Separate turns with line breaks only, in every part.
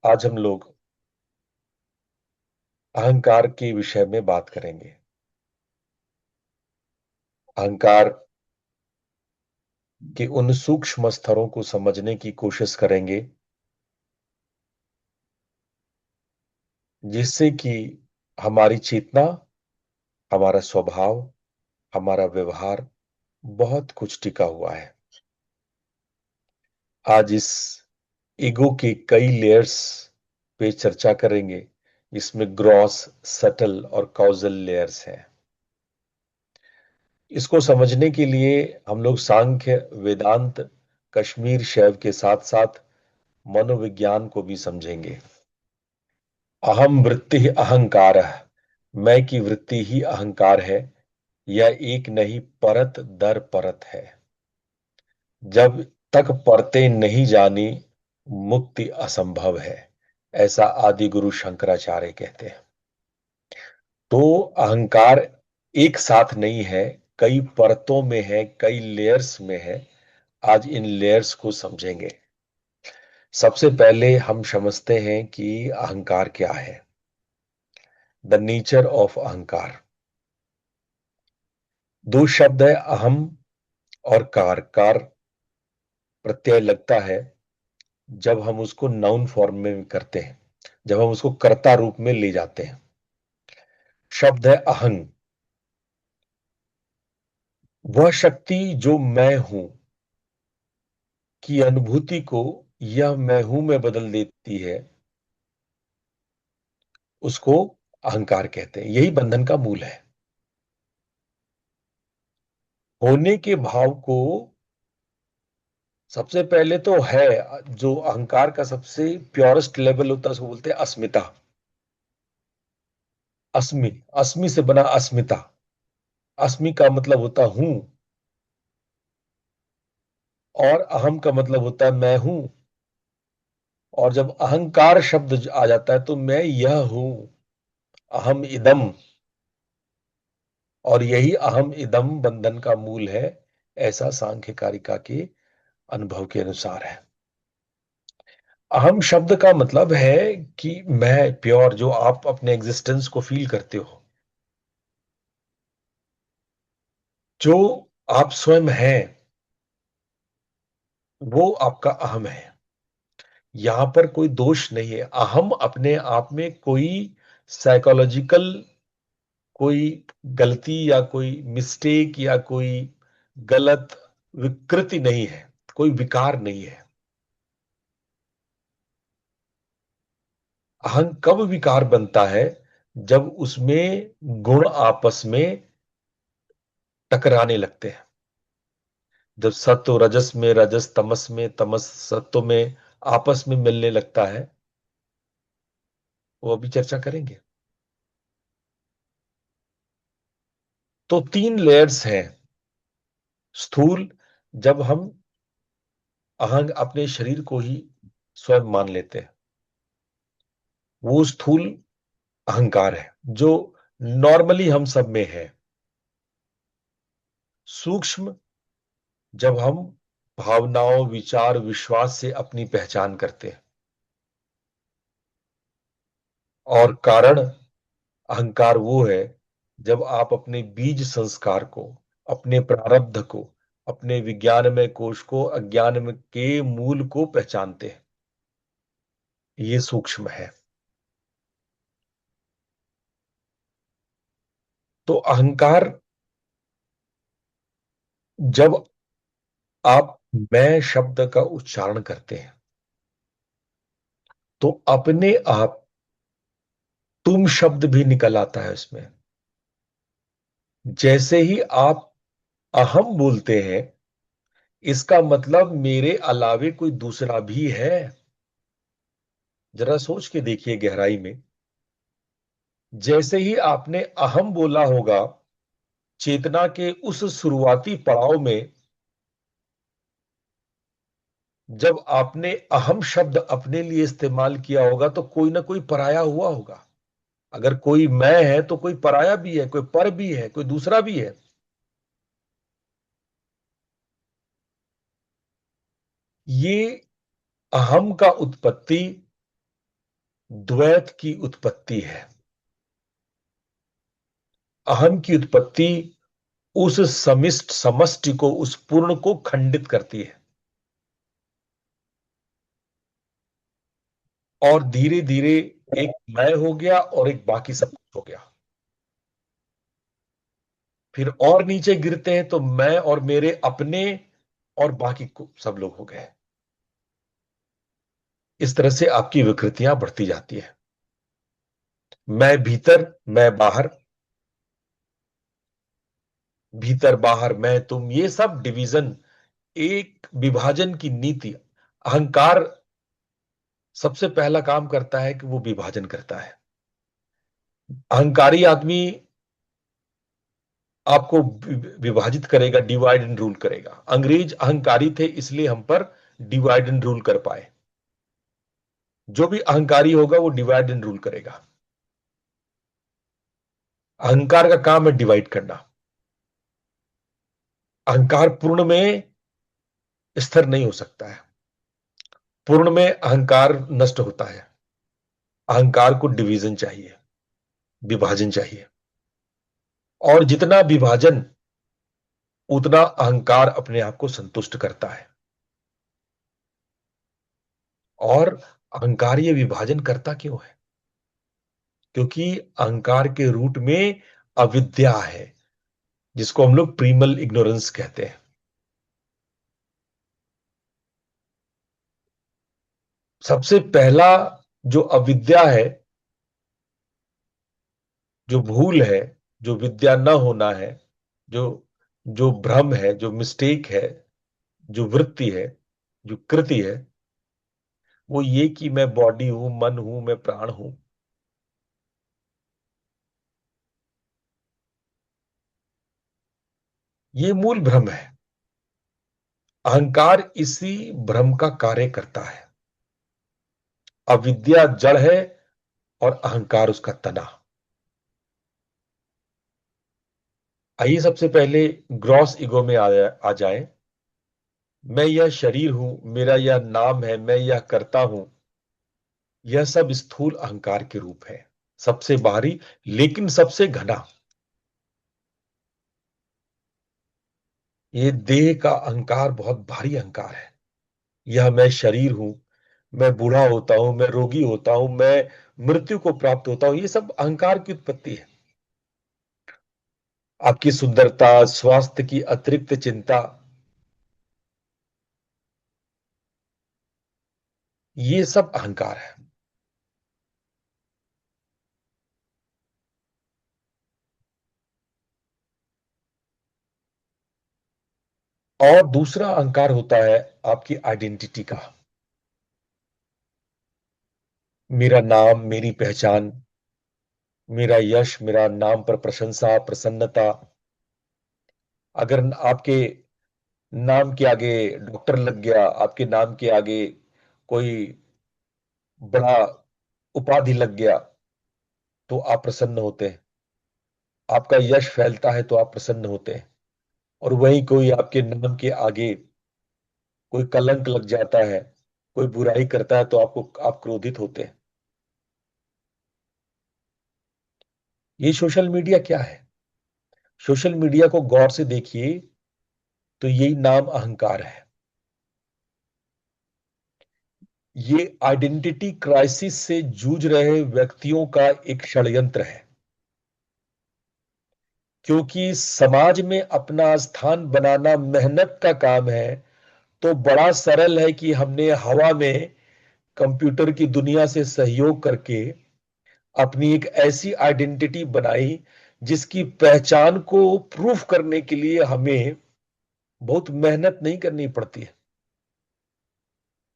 आज हम लोग अहंकार के विषय में बात करेंगे। अहंकार के उन सूक्ष्म स्तरों को समझने की कोशिश करेंगे जिससे कि हमारी चेतना, हमारा स्वभाव, हमारा व्यवहार बहुत कुछ टिका हुआ है। आज इस ईगो के कई लेयर्स पे चर्चा करेंगे। इसमें ग्रॉस, सटल और कॉजल लेयर्स हैं। इसको समझने के लिए हम लोग सांख्य, वेदांत, कश्मीर शैव के साथ साथ मनोविज्ञान को भी समझेंगे। अहम वृत्ति अहंकार, मैं की वृत्ति ही अहंकार है। यह एक नहीं परत दर परत है। जब तक परतें नहीं जानी, मुक्ति असंभव है। ऐसा आदि गुरु शंकराचार्य कहते हैं। तो अहंकार एक साथ नहीं है, कई परतों में है, कई लेयर्स में है। आज इन लेयर्स को समझेंगे। सबसे पहले हम समझते हैं कि अहंकार क्या है। द नेचर ऑफ अहंकार। दो शब्द है, अहम और कार। कार प्रत्यय लगता है जब हम उसको नाउन फॉर्म में करते हैं, जब हम उसको कर्ता रूप में ले जाते हैं। शब्द है अहंग, वह शक्ति जो मैं हूं की अनुभूति को यह मैं हूं में बदल देती है, उसको अहंकार कहते हैं। यही बंधन का मूल है। होने के भाव को सबसे पहले तो है, जो अहंकार का सबसे प्योरेस्ट लेवल होता है उसको बोलते हैं अस्मिता। अस्मि, अस्मि से बना अस्मिता। अस्मि का मतलब होता हूं, और अहम का मतलब होता है मैं हूं। और जब अहंकार शब्द आ जाता है तो मैं यह हूं, अहम इदम। और यही अहम इदम बंधन का मूल है, ऐसा सांख्य कारिका के अनुभव के अनुसार है। अहम शब्द का मतलब है कि मैं प्योर, जो आप अपने एग्जिस्टेंस को फील करते हो, जो आप स्वयं हैं, वो आपका अहम है। यहां पर कोई दोष नहीं है। अहम अपने आप में कोई साइकोलॉजिकल कोई गलती या कोई मिस्टेक या कोई गलत विकृति नहीं है, कोई विकार नहीं है। अहं कब विकार बनता है? जब उसमें गुण आपस में टकराने लगते हैं। जब सत्व रजस में, रजस तमस में, तमस सत्व में आपस में मिलने लगता है, वो अभी चर्चा करेंगे। तो तीन लेयर्स हैं। स्थूल, जब हम अहंग अपने शरीर को ही स्वयं मान लेते हैं, वो स्थूल अहंकार है जो नॉर्मली हम सब में है। सूक्ष्म, जब हम भावनाओं, विचार, विश्वास से अपनी पहचान करते हैं। और कारण अहंकार वो है जब आप अपने बीज संस्कार को, अपने प्रारब्ध को, अपने विज्ञानमय कोश को, अज्ञान में के मूल को पहचानते हैं। ये सूक्ष्म है। तो अहंकार, जब आप मैं शब्द का उच्चारण करते हैं तो अपने आप तुम शब्द भी निकल आता है उसमें। जैसे ही आप अहम बोलते हैं, इसका मतलब मेरे अलावे कोई दूसरा भी है। जरा सोच के देखिए गहराई में। जैसे ही आपने अहम बोला होगा, चेतना के उस शुरुआती पड़ाव में, जब आपने अहम शब्द अपने लिए इस्तेमाल किया होगा तो कोई ना कोई पराया हुआ होगा। अगर कोई मैं है तो कोई पराया भी है, कोई पर भी है, कोई दूसरा भी है। ये अहम का उत्पत्ति द्वैत की उत्पत्ति है। अहम की उत्पत्ति उस समिष्ट समष्टि को, उस पूर्ण को खंडित करती है, और धीरे धीरे एक मैं हो गया और एक बाकी सब कुछ हो गया। फिर और नीचे गिरते हैं तो मैं और मेरे अपने और बाकी को सब लोग हो गए। इस तरह से आपकी विकृतियां बढ़ती जाती है। मैं भीतर, मैं बाहर, भीतर बाहर मैं तुम, ये सब डिवीजन, एक विभाजन की नीति। अहंकार सबसे पहला काम करता है कि वो विभाजन करता है। अहंकारी आदमी आपको विभाजित करेगा, डिवाइड एंड रूल करेगा। अंग्रेज अहंकारी थे, इसलिए हम पर डिवाइड एंड रूल कर पाए। जो भी अहंकारी होगा वो डिवाइड एंड रूल करेगा। अहंकार का काम है डिवाइड करना। अहंकार पूर्ण में स्थिर नहीं हो सकता है। पूर्ण में अहंकार नष्ट होता है। अहंकार को डिवीजन चाहिए, विभाजन चाहिए। और जितना विभाजन, उतना अहंकार अपने आप को संतुष्ट करता है। और अहंकार ये विभाजन करता क्यों है? क्योंकि अहंकार के रूट में अविद्या है, जिसको हम लोग प्रीमल इग्नोरेंस कहते हैं। सबसे पहला जो अविद्या है, जो भूल है, जो विद्या न होना है, जो जो भ्रम है, जो मिस्टेक है, जो वृत्ति है, जो कृति है, वो ये कि मैं बॉडी हूं, मन हूं, मैं प्राण हूं। ये मूल भ्रम है। अहंकार इसी भ्रम का कार्य करता है। अविद्या जड़ है और अहंकार उसका तना। आइए सबसे पहले ग्रॉस ईगो में आ जाए। मैं यह शरीर हूं, मेरा यह नाम है, मैं यह करता हूं। यह सब स्थूल अहंकार के रूप है, सबसे बाहरी लेकिन सबसे घना। ये देह का अहंकार बहुत भारी अहंकार है। यह मैं शरीर हूं, मैं बूढ़ा होता हूं, मैं रोगी होता हूं, मैं मृत्यु को प्राप्त होता हूं, ये सब अहंकार की उत्पत्ति है। आपकी सुंदरता, स्वास्थ्य की अतिरिक्त चिंता, ये सब अहंकार है। और दूसरा अहंकार होता है आपकी आइडेंटिटी का। मेरा नाम, मेरी पहचान, मेरा यश, मेरा नाम पर प्रशंसा, प्रसन्नता। अगर आपके नाम के आगे डॉक्टर लग गया, आपके नाम के आगे कोई बड़ा उपाधि लग गया, तो आप प्रसन्न होते हैं। आपका यश फैलता है तो आप प्रसन्न होते हैं। और वहीं कोई आपके नाम के आगे कोई कलंक लग जाता है, कोई बुराई करता है, तो आप क्रोधित होते हैं। ये सोशल मीडिया क्या है? सोशल मीडिया को गौर से देखिए तो यही नाम अहंकार है। ये आइडेंटिटी क्राइसिस से जूझ रहे व्यक्तियों का एक षड्यंत्र है। क्योंकि समाज में अपना स्थान बनाना मेहनत का काम है, तो बड़ा सरल है कि हमने हवा में कंप्यूटर की दुनिया से सहयोग करके अपनी एक ऐसी आइडेंटिटी बनाई, जिसकी पहचान को प्रूफ करने के लिए हमें बहुत मेहनत नहीं करनी पड़ती है।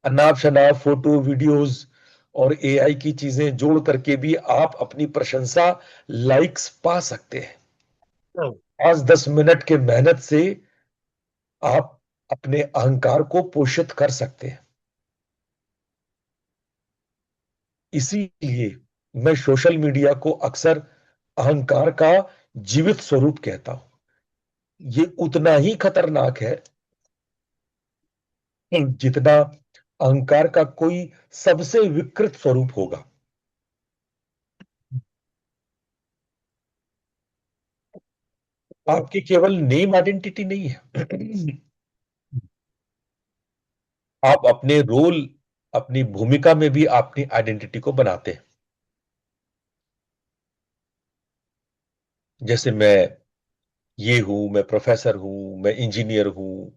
अनाप शनाप फोटो, वीडियोस और एआई की चीजें जोड़ करके भी आप अपनी प्रशंसा, लाइक्स पा सकते हैं। 5-10 मिनट के मेहनत से आप अपने अहंकार को पोषित कर सकते हैं। इसीलिए मैं सोशल मीडिया को अक्सर अहंकार का जीवित स्वरूप कहता हूं। ये उतना ही खतरनाक है जितना अहंकार का कोई सबसे विकृत स्वरूप होगा। आपकी केवल नेम आइडेंटिटी नहीं है। आप अपने रोल, अपनी भूमिका में भी अपनी आइडेंटिटी को बनाते हैं। जैसे मैं ये हूं, मैं प्रोफेसर हूं, मैं इंजीनियर हूं,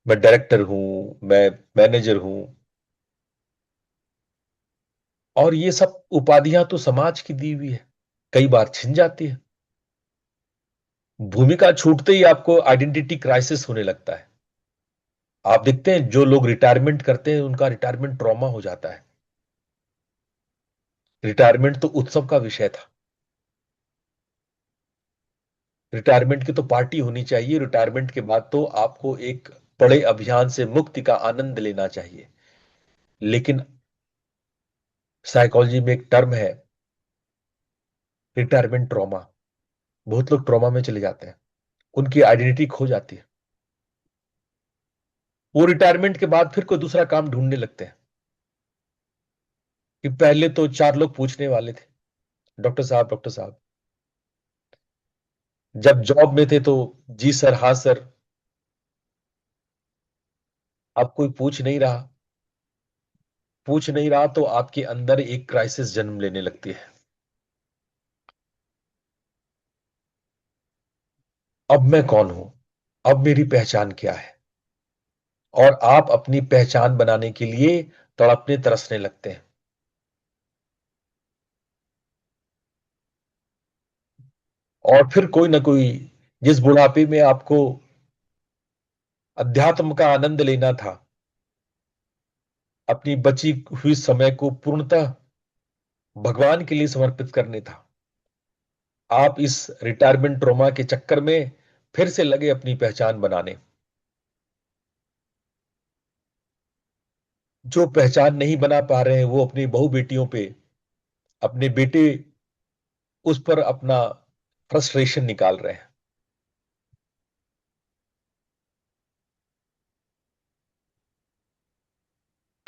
मैं डायरेक्टर हूं, मैं मैनेजर हूं। और ये सब उपाधियां तो समाज की दी हुई है, कई बार छिन जाती है। भूमिका छूटते ही आपको आइडेंटिटी क्राइसिस होने लगता है। आप देखते हैं जो लोग रिटायरमेंट करते हैं उनका रिटायरमेंट ट्रॉमा हो जाता है। रिटायरमेंट तो उत्सव का विषय था। रिटायरमेंट की तो पार्टी होनी चाहिए। रिटायरमेंट के बाद तो आपको एक बड़े अभियान से मुक्ति का आनंद लेना चाहिए। लेकिन साइकोलॉजी में एक टर्म है, रिटायरमेंट ट्रॉमा। बहुत लोग ट्रॉमा में चले जाते हैं, उनकी आइडेंटिटी खो जाती है। वो रिटायरमेंट के बाद फिर कोई दूसरा काम ढूंढने लगते हैं। कि पहले तो चार लोग पूछने वाले थे, डॉक्टर साहब, डॉक्टर साहब। जब जॉब में थे तो जी सर, हाँ सर। अब कोई पूछ नहीं रहा तो आपके अंदर एक क्राइसिस जन्म लेने लगती है। अब मैं कौन हूं? अब मेरी पहचान क्या है? और आप अपनी पहचान बनाने के लिए तड़पने तरसने लगते हैं। और फिर कोई ना कोई, जिस बुढ़ापे में आपको अध्यात्म का आनंद लेना था, अपनी बची हुई समय को पूर्णतः भगवान के लिए समर्पित करने था, आप इस रिटायरमेंट ट्रॉमा के चक्कर में फिर से लगे अपनी पहचान बनाने। जो पहचान नहीं बना पा रहे हैं वो अपनी बहू बेटियों पे, अपने बेटे, उस पर अपना फ्रस्ट्रेशन निकाल रहे हैं।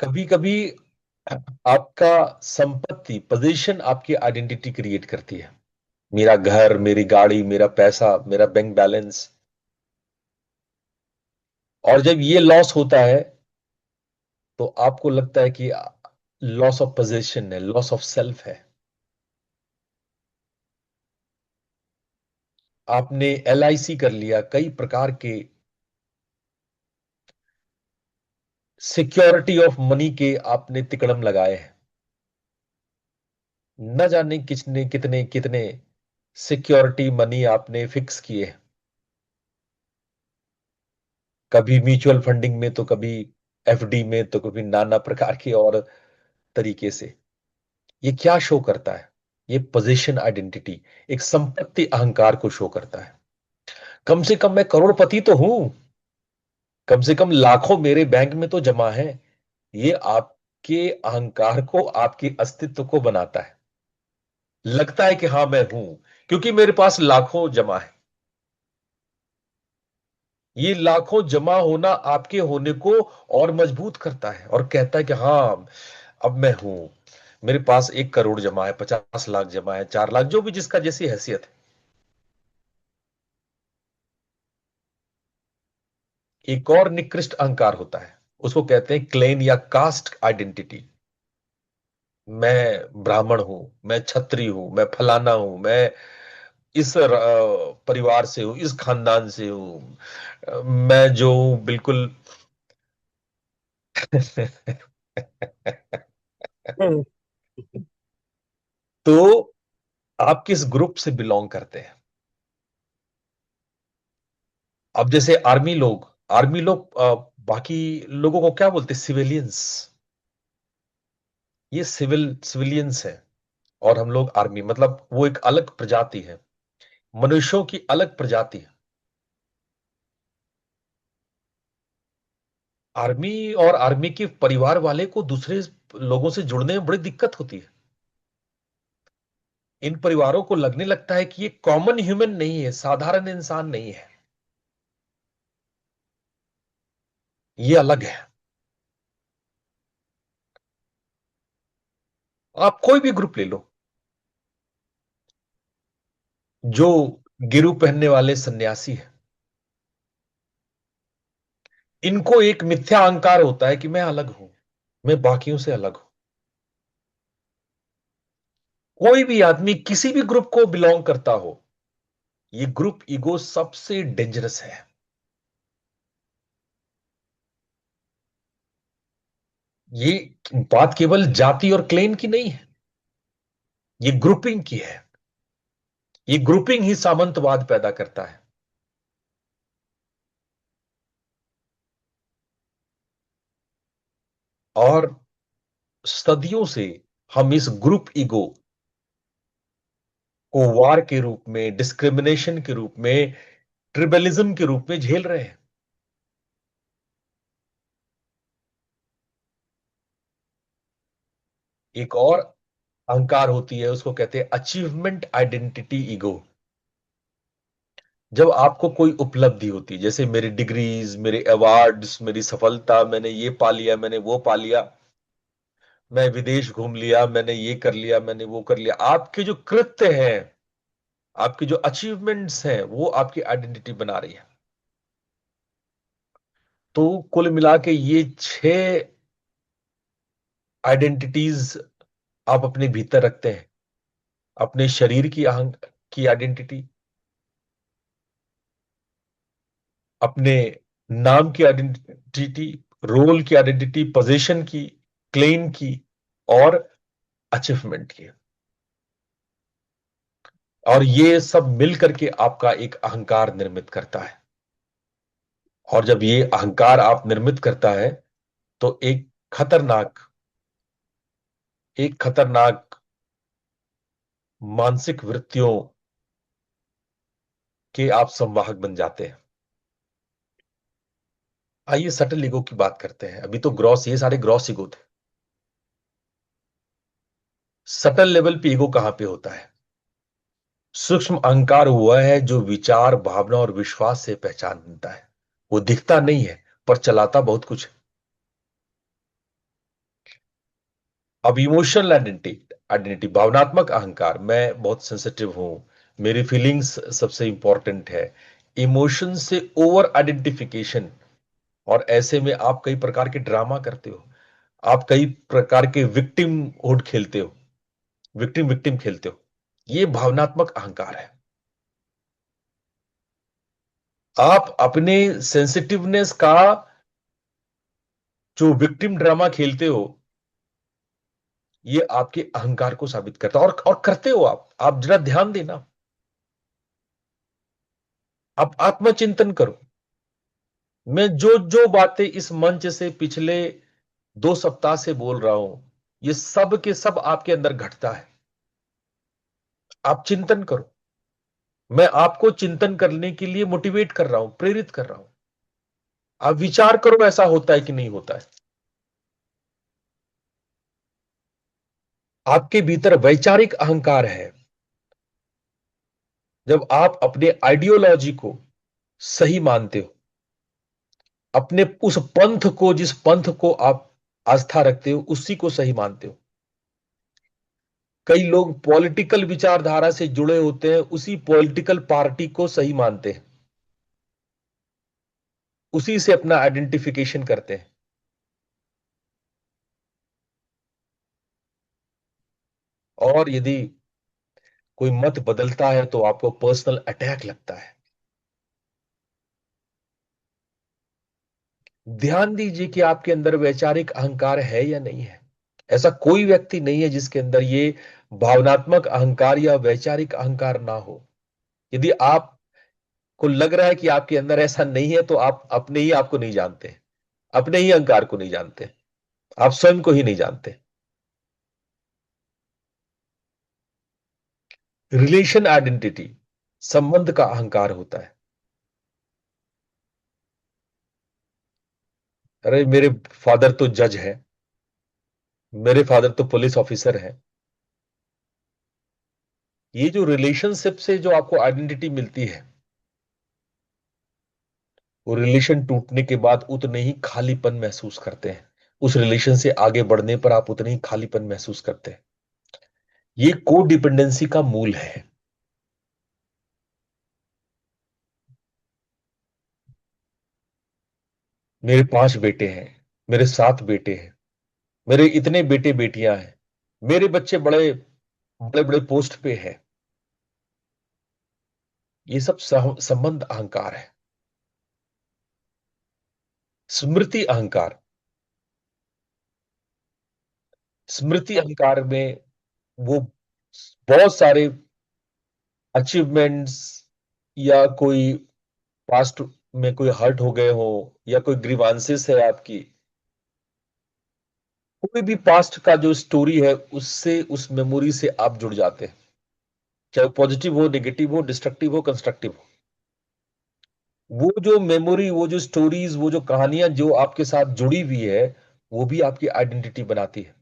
कभी कभी आपका संपत्ति, पोजीशन आपकी आइडेंटिटी क्रिएट करती है। मेरा घर, मेरी गाड़ी, मेरा पैसा, मेरा बैंक बैलेंस। और जब ये लॉस होता है तो आपको लगता है कि लॉस ऑफ पोजीशन है, लॉस ऑफ सेल्फ है। आपने एलआईसी कर लिया, कई प्रकार के सिक्योरिटी ऑफ मनी के आपने तिकड़म लगाए हैं। न जाने कितने कितने कितने सिक्योरिटी मनी आपने फिक्स किए हैं। कभी म्यूचुअल फंडिंग में, तो कभी एफडी में, तो कभी नाना प्रकार के और तरीके से। ये क्या शो करता है? ये पोजीशन आइडेंटिटी, एक संपत्ति अहंकार को शो करता है। कम से कम मैं करोड़पति तो हूं, कम से कम लाखों मेरे बैंक में तो जमा है। ये आपके अहंकार को, आपके अस्तित्व को बनाता है। लगता है कि हाँ मैं हूं, क्योंकि मेरे पास लाखों जमा है। ये लाखों जमा होना आपके होने को और मजबूत करता है और कहता है कि हाँ, अब मैं हूं। मेरे पास 1 करोड़ जमा है, 50 लाख जमा है, 4 लाख, जो भी जिसका जैसी हैसियत है। एक और निकृष्ट अहंकार होता है, उसको कहते हैं क्लेन या कास्ट आइडेंटिटी। मैं ब्राह्मण हूं, मैं क्षत्रिय हूं, मैं फलाना हूं, मैं इस परिवार से हूं, इस खानदान से हूं। मैं जो हूं, बिल्कुल। तो आप किस ग्रुप से बिलोंग करते हैं? अब जैसे आर्मी लोग बाकी लोगों को क्या बोलते हैं? सिविलियंस। ये सिविलियंस है। और हम लोग आर्मी, मतलब वो एक अलग प्रजाति है, मनुष्यों की अलग प्रजाति है। आर्मी और आर्मी के परिवार वाले को दूसरे लोगों से जुड़ने में बड़ी दिक्कत होती है। इन परिवारों को लगने लगता है कि ये कॉमन ह्यूमन नहीं है, साधारण इंसान नहीं है, ये अलग है। आप कोई भी ग्रुप ले लो, जो गिरु पहनने वाले सन्यासी हैं। इनको एक मिथ्या अहंकार होता है कि मैं अलग हूं, मैं बाकियों से अलग हूं। कोई भी आदमी किसी भी ग्रुप को बिलोंग करता हो, ये ग्रुप ईगो सबसे डेंजरस है। ये बात केवल जाति और क्लेन की नहीं है, ये ग्रुपिंग की है। ये ग्रुपिंग ही सामंतवाद पैदा करता है। और सदियों से हम इस ग्रुप ईगो को वार के रूप में, डिस्क्रिमिनेशन के रूप में, ट्रिबलिज्म के रूप में झेल रहे हैं। एक और अहंकार होती है, उसको कहते हैं अचीवमेंट आइडेंटिटी ईगो। जब आपको कोई उपलब्धि होती है, जैसे मेरी डिग्रीज, मेरे अवार्ड्स, मेरी सफलता, मैंने ये पा लिया, मैंने वो पा लिया, मैं विदेश घूम लिया, मैंने ये कर लिया, मैंने वो कर लिया, आपके जो कृत्य हैं, आपके जो अचीवमेंट्स हैं, वो आपकी आइडेंटिटी बना रही है। तो कुल मिला के ये 6 आइडेंटिटीज आप अपने भीतर रखते हैं। अपने शरीर की अहंग की आइडेंटिटी, अपने नाम की आइडेंटिटी, रोल की आइडेंटिटी, पोजीशन की, क्लेम की, और अचीवमेंट की। और ये सब मिल करके आपका एक अहंकार निर्मित करता है। और जब ये अहंकार आप निर्मित करता है, तो एक खतरनाक मानसिक वृत्तियों के आप संवाहक बन जाते हैं। आइए सटल ईगो की बात करते हैं। अभी तो ग्रॉस, ये सारे ग्रॉस ईगो थे। सटल लेवल पे ईगो कहां पे होता है? सूक्ष्म अहंकार हुआ है जो विचार, भावना और विश्वास से पहचानता है। वो दिखता नहीं है, पर चलाता बहुत कुछ है। अब इमोशनल आइडेंटिटी आइडेंटिटी भावनात्मक अहंकार, मैं बहुत सेंसिटिव हूं, मेरी फीलिंग्स सबसे इंपॉर्टेंट है। इमोशन से ओवर आइडेंटिफिकेशन। और ऐसे में आप कई प्रकार के ड्रामा करते हो, आप कई प्रकार के विक्टिम हुड खेलते हो, विक्टिम विक्टिम खेलते हो। ये भावनात्मक अहंकार है। आप अपने सेंसिटिवनेस का जो विक्टिम ड्रामा खेलते हो, ये आपके अहंकार को साबित करता है। और करते हो आप जरा ध्यान देना। आप आत्मचिंतन करो। मैं जो जो बातें इस मंच से पिछले 2 सप्ताह से बोल रहा हूं, ये सब के सब आपके अंदर घटता है। आप चिंतन करो। मैं आपको चिंतन करने के लिए मोटिवेट कर रहा हूं, प्रेरित कर रहा हूं। आप विचार करो, ऐसा होता है कि नहीं होता है। आपके भीतर वैचारिक अहंकार है। जब आप अपने आइडियोलॉजी को सही मानते हो, अपने उस पंथ को, जिस पंथ को आप आस्था रखते हो, उसी को सही मानते हो। कई लोग पॉलिटिकल विचारधारा से जुड़े होते हैं, उसी पॉलिटिकल पार्टी को सही मानते हैं, उसी से अपना आइडेंटिफिकेशन करते हैं। और यदि कोई मत बदलता है तो आपको पर्सनल अटैक लगता है। ध्यान दीजिए कि आपके अंदर वैचारिक अहंकार है या नहीं है। ऐसा कोई व्यक्ति नहीं है जिसके अंदर ये भावनात्मक अहंकार या वैचारिक अहंकार ना हो। यदि आपको लग रहा है कि आपके अंदर ऐसा नहीं है, तो आप अपने ही आपको नहीं जानते, अपने ही अहंकार को नहीं जानते, आप स्वयं को ही नहीं जानते। रिलेशन आइडेंटिटी, संबंध का अहंकार होता है। अरे मेरे फादर तो जज है, मेरे फादर तो पुलिस ऑफिसर है। ये जो रिलेशनशिप से जो आपको आइडेंटिटी मिलती है, वो रिलेशन टूटने के बाद उतने ही खालीपन महसूस करते हैं। उस रिलेशन से आगे बढ़ने पर आप उतने ही खालीपन महसूस करते हैं। ये को डिपेंडेंसी का मूल है। मेरे 5 बेटे हैं, मेरे 7 बेटे हैं, मेरे इतने बेटे बेटियां हैं, मेरे बच्चे बड़े बड़े बड़े पोस्ट पे हैं। ये सब संबंध अहंकार है। स्मृति अहंकार, स्मृति अहंकार में वो बहुत सारे अचीवमेंट्स, या कोई पास्ट में कोई हर्ट हो गए हो, या कोई ग्रीवांसेस है आपकी, कोई भी पास्ट का जो स्टोरी है उससे, उस मेमोरी से आप जुड़ जाते हैं। चाहे वो पॉजिटिव हो, नेगेटिव हो, डिस्ट्रक्टिव हो, कंस्ट्रक्टिव हो। वो जो मेमोरी, वो जो स्टोरीज, वो जो कहानियां जो आपके साथ जुड़ी हुई है, वो भी आपकी आइडेंटिटी बनाती है।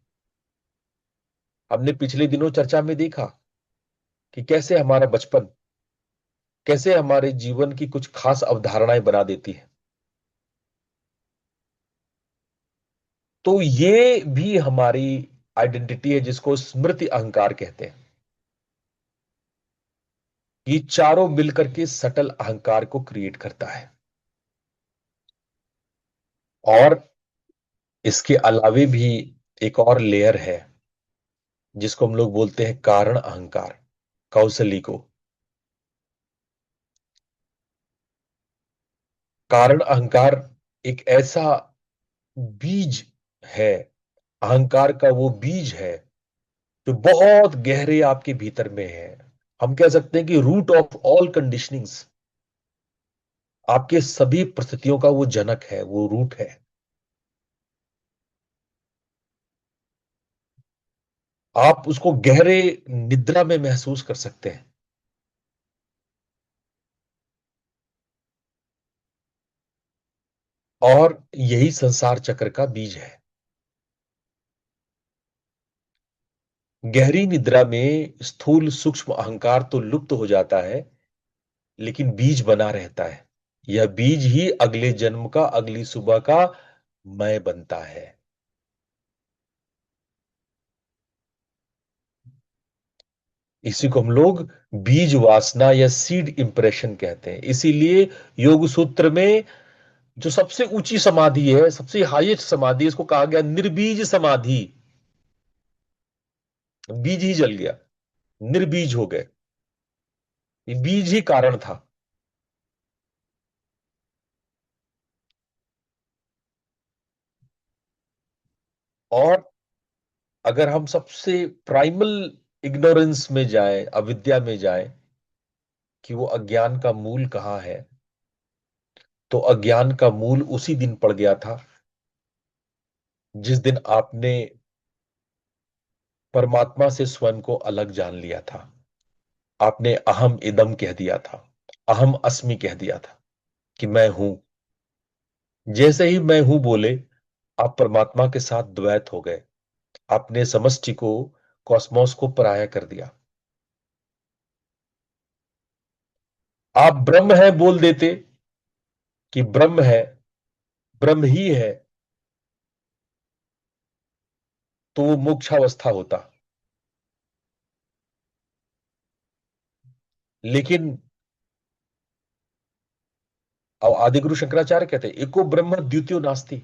हमने पिछले दिनों चर्चा में देखा कि कैसे हमारा बचपन, कैसे हमारे जीवन की कुछ खास अवधारणाएं बना देती है। तो ये भी हमारी आइडेंटिटी है, जिसको स्मृति अहंकार कहते हैं। ये चारों मिलकर के सटल अहंकार को क्रिएट करता है। और इसके अलावे भी एक और लेयर है, जिसको हम लोग बोलते हैं कारण अहंकार, कौशली को। कारण अहंकार एक ऐसा बीज है, अहंकार का वो बीज है जो बहुत गहरे आपके भीतर में है। हम कह सकते हैं कि रूट ऑफ ऑल कंडीशनिंग्स, आपके सभी परिस्थितियों का वो जनक है, वो रूट है। आप उसको गहरे निद्रा में महसूस कर सकते हैं। और यही संसार चक्र का बीज है। गहरी निद्रा में स्थूल सूक्ष्म अहंकार तो लुप्त हो जाता है, लेकिन बीज बना रहता है। यह बीज ही अगले जन्म का, अगली सुबह का मैं बनता है। इसी को हम लोग बीज वासना या सीड इंप्रेशन कहते हैं। इसीलिए योग सूत्र में जो सबसे ऊंची समाधि है, सबसे हाईएस्ट समाधि, इसको कहा गया निर्बीज समाधि। बीज ही जल गया, निर्बीज हो गए। ये बीज ही कारण था। और अगर हम सबसे प्राइमल इग्नोरेंस में जाएं, अविद्या में जाएं, कि वो अज्ञान का मूल कहाँ है, तो अज्ञान का मूल उसी दिन पड़ गया था जिस दिन आपने परमात्मा से स्वयं को अलग जान लिया था। आपने अहम इदम कह दिया था, अहम अस्मि कह दिया था, कि मैं हूं। जैसे ही मैं हूं बोले, आप परमात्मा के साथ द्वैत हो गए। आपने समष्टि को, कॉस्मोस को पराया कर दिया। आप ब्रह्म है बोल देते, कि ब्रह्म है, ब्रह्म ही है, तो वो मोक्षावस्था होता। लेकिन अब आदिगुरु शंकराचार्य कहते हैं एको ब्रह्म द्वितीयो नास्ति।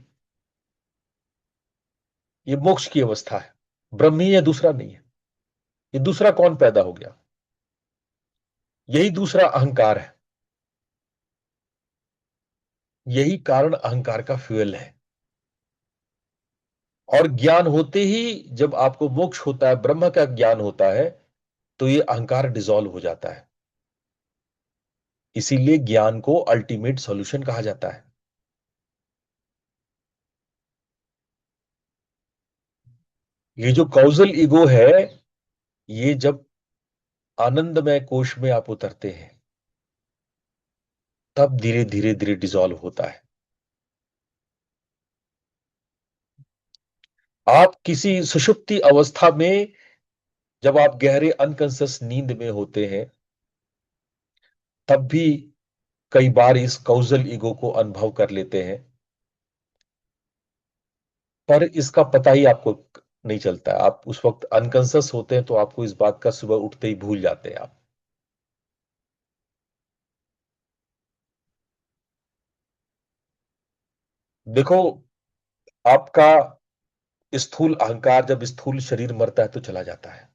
ये मोक्ष की अवस्था है, ब्रह्म ही है, दूसरा नहीं है। ये दूसरा कौन पैदा हो गया? यही दूसरा अहंकार है। यही कारण अहंकार का फ्यूल है। और ज्ञान होते ही, जब आपको मोक्ष होता है, ब्रह्म का ज्ञान होता है, तो ये अहंकार डिसॉल्व हो जाता है। इसीलिए ज्ञान को अल्टीमेट सॉल्यूशन कहा जाता है। ये जो कॉजल ईगो है, ये जब आनंदमय कोश में आप उतरते हैं, तब धीरे धीरे धीरे डिसॉल्व होता है। आप किसी सुषुप्ति अवस्था में, जब आप गहरे अनकॉन्शियस नींद में होते हैं, तब भी कई बार इस कौजल ईगो को अनुभव कर लेते हैं। पर इसका पता ही आपको नहीं चलता है। आप उस वक्त अनकॉन्शियस होते हैं, तो आपको इस बात का सुबह उठते ही भूल जाते हैं आप। देखो, आपका स्थूल अहंकार, जब स्थूल शरीर मरता है तो चला जाता है,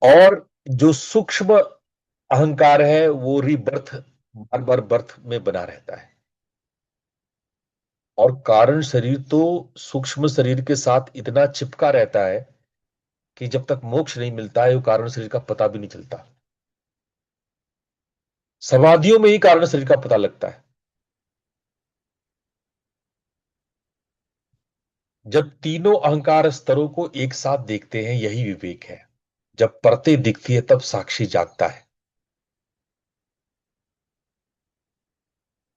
और जो सूक्ष्म अहंकार है वो रीबर्थ, बार बार बर्थ में बना रहता है। और कारण शरीर तो सूक्ष्म शरीर के साथ इतना चिपका रहता है कि जब तक मोक्ष नहीं मिलता है वो कारण शरीर का पता भी नहीं चलता। समाधियों में ही कारण शरीर का पता लगता है। जब तीनों अहंकार स्तरों को एक साथ देखते हैं, यही विवेक है। जब परतें दिखती है तब साक्षी जागता है।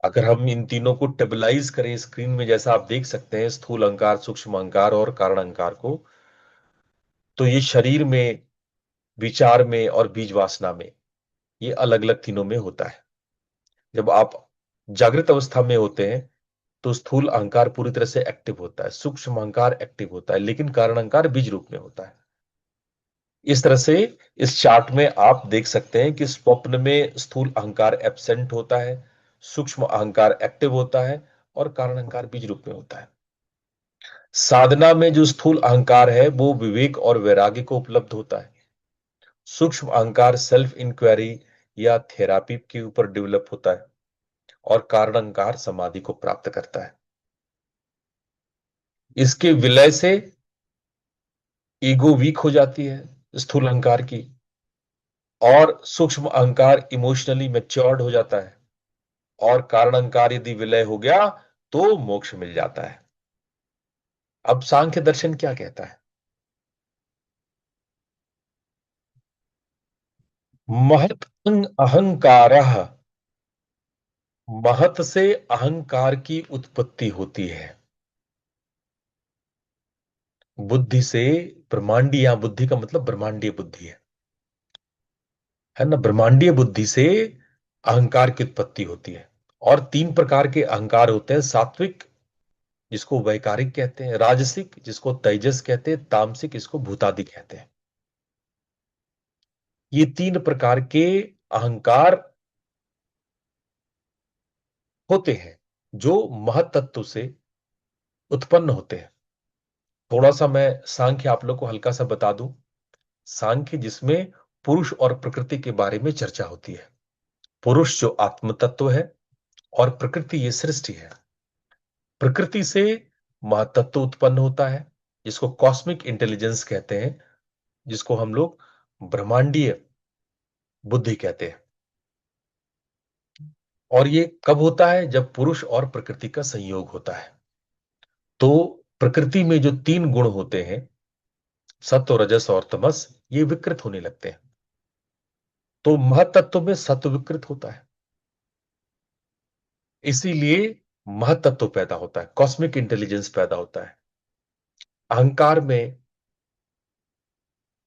अगर हम इन तीनों को टेबलाइज करें स्क्रीन में, जैसा आप देख सकते हैं, स्थूल अहंकार, सूक्ष्म अहंकार और कारण अहंकार को, तो ये शरीर में, विचार में और बीज वासना में, ये अलग अलग तीनों में होता है। जब आप जागृत अवस्था में होते हैं तो स्थूल अहंकार पूरी तरह से एक्टिव होता है, सूक्ष्म अहंकार एक्टिव होता है, लेकिन कारण अहंकार बीज रूप में होता है। इस तरह से इस चार्ट में आप देख सकते हैं कि स्वप्न में स्थूल अहंकार एब्सेंट होता है, सूक्ष्म अहंकार एक्टिव होता है, और कारण अहंकार बीज रूप में होता है। साधना में जो स्थूल अहंकार है वो विवेक और वैराग्य को उपलब्ध होता है। सूक्ष्म अहंकार सेल्फ इंक्वायरी या थेरापी के ऊपर डेवलप होता है, और कारण अहंकार समाधि को प्राप्त करता है। इसके विलय से ईगो वीक हो जाती है स्थूल अहंकार की, और सूक्ष्म अहंकार इमोशनली मैच्योर्ड हो जाता है, और कारण अहंकार यदि विलय हो गया तो मोक्ष मिल जाता है। अब सांख्य दर्शन क्या कहता है? महत अहंकार, महत से अहंकार की उत्पत्ति होती है। बुद्धि से, ब्रह्मांडीय, या बुद्धि का मतलब ब्रह्मांडीय बुद्धि है ना, ब्रह्मांडीय बुद्धि से अहंकार की उत्पत्ति होती है। और तीन प्रकार के अहंकार होते हैं: सात्विक, जिसको वैकारिक कहते हैं; राजसिक, जिसको तेजस कहते हैं; तामसिक, इसको भूतादि कहते हैं। ये तीन प्रकार के अहंकार होते हैं जो महत तत्व से उत्पन्न होते हैं। थोड़ा सा मैं सांख्य आप लोग को हल्का सा बता दूं। सांख्य जिसमें पुरुष और प्रकृति के बारे में चर्चा होती है। पुरुष जो आत्म तत्व है, और प्रकृति ये सृष्टि है। प्रकृति से महतत्व उत्पन्न होता है, जिसको कॉस्मिक इंटेलिजेंस कहते हैं, जिसको हम लोग ब्रह्मांडीय बुद्धि कहते हैं। और ये कब होता है? जब पुरुष और प्रकृति का संयोग होता है। तो प्रकृति में जो तीन गुण होते हैं, सत्व, रजस और तमस, ये विकृत होने लगते हैं। तो महतत्व में सत्व विकृत होता है, इसीलिए महतत्व पैदा होता है, कॉस्मिक इंटेलिजेंस पैदा होता है। अहंकार में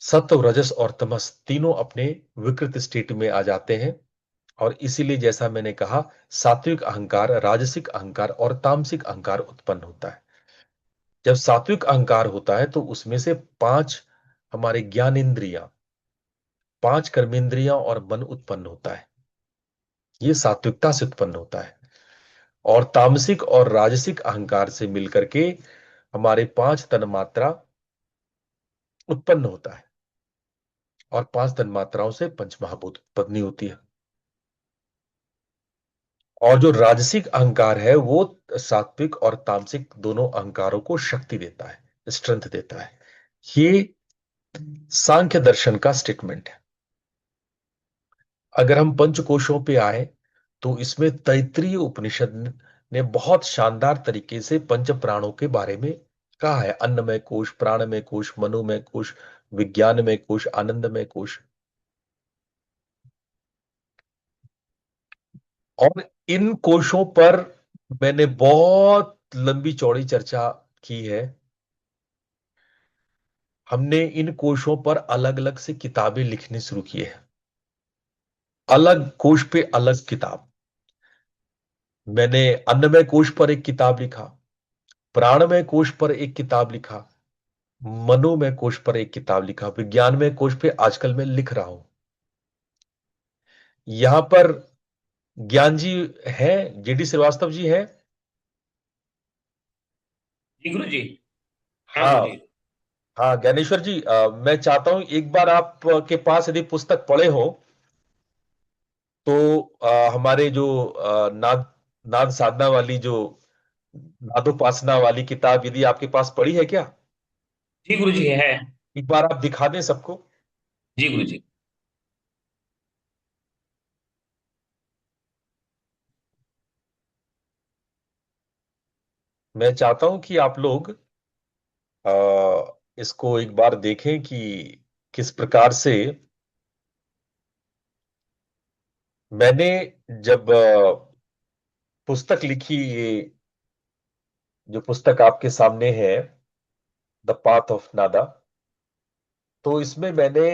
सत्व, रजस और तमस तीनों अपने विकृत स्टेट में आ जाते हैं। और इसीलिए जैसा मैंने कहा, सात्विक अहंकार, राजसिक अहंकार और तामसिक अहंकार उत्पन्न होता है। जब सात्विक अहंकार होता है तो उसमें से पांच हमारे ज्ञानेंद्रियां, पांच कर्मेंद्रियां और मन उत्पन्न होता है। ये सात्विकता से उत्पन्न होता है। और तामसिक और राजसिक अहंकार से मिलकर के हमारे पांच तन्मात्रा उत्पन्न होता है, और पांच तन्मात्राओं से पंच महाभूत उत्पत्ति होती है। और जो राजसिक अहंकार है वो सात्विक और तामसिक दोनों अहंकारों को शक्ति देता है, स्ट्रेंथ देता है। ये सांख्य दर्शन का स्टेटमेंट है। अगर हम पंचकोशों पे आए तो इसमें तैत्तिरीय उपनिषद ने बहुत शानदार तरीके से पंच प्राणों के बारे में कहा है। अन्नमय कोश, प्राणमय कोश, मनोमय कोश, विज्ञानमय कोश, आनंदमय कोश। और इन कोशों पर मैंने बहुत लंबी चौड़ी चर्चा की है। हमने इन कोशों पर अलग अलग से किताबें लिखनी शुरू की है, अलग कोश पे अलग किताब। मैंने अन्नमय कोश पर एक किताब लिखा, प्राणमय कोश पर एक किताब लिखा, मनोमय कोश पर एक किताब लिखा, विज्ञानमय कोश पे आजकल मैं लिख रहा हूं। यहां पर ज्ञान जी हैं, जेडी श्रीवास्तव जी हैं?
जी गुरु जी। हाँ गुरु
हाँ।
जी।
हाँ ज्ञानेश्वर जी, मैं चाहता हूं एक बार आप के पास यदि पुस्तक पढ़े हो तो हमारे जो नाद नाद साधना वाली जो नादोपासना वाली किताब यदि आपके पास पड़ी है क्या?
जी गुरु जी है।
एक बार आप दिखा दें सबको।
जी गुरु जी।
मैं चाहता हूं कि आप लोग इसको एक बार देखें कि किस प्रकार से मैंने जब पुस्तक लिखी, ये जो पुस्तक आपके सामने है, द पाथ ऑफ नादा, तो इसमें मैंने